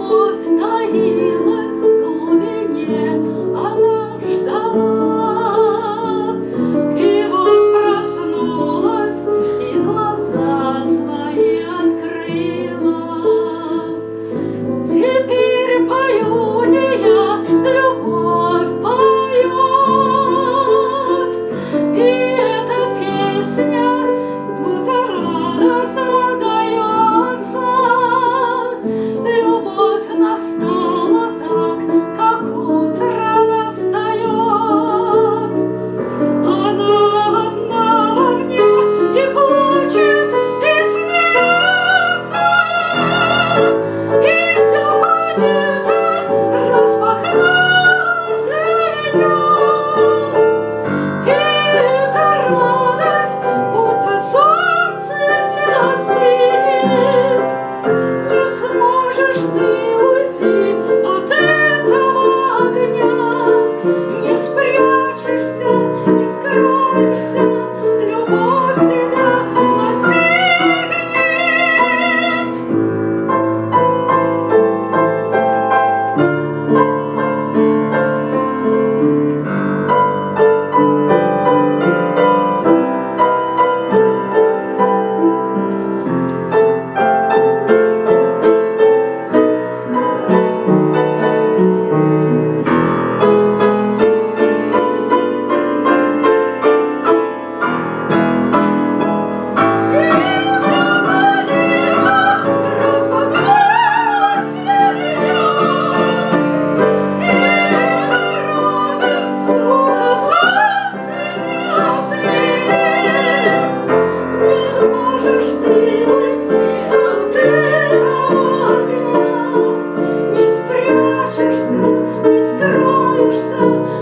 любовь таилась в глубине, она ждала. И вот проснулась, и глаза свои открыла. Теперь пою не я, любовь поет. И эта песня будто радость отдается. Любовь настала так, как утро настает. Она одна во мне и плачет, и смеется, и вся планета распахнулась для меня. И эта радость, будто солнце не остынет. Не сможешь ты уйти от этого огня, не спрячешься, не скроешься, любовь тебя настигнет.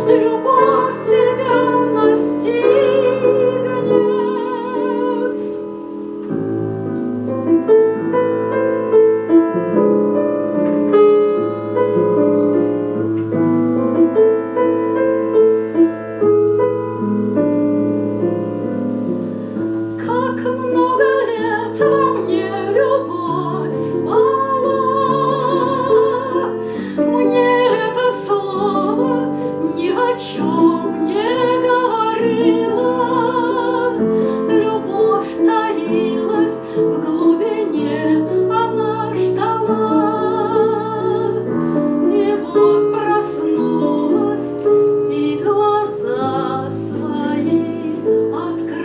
Любовь тебя настигнет. Как много лет во мне любовь спала, мне это слово ни о чем не говорила. Любовь таилась в глубине, она ждала. И вот проснулась, и глаза свои открыла.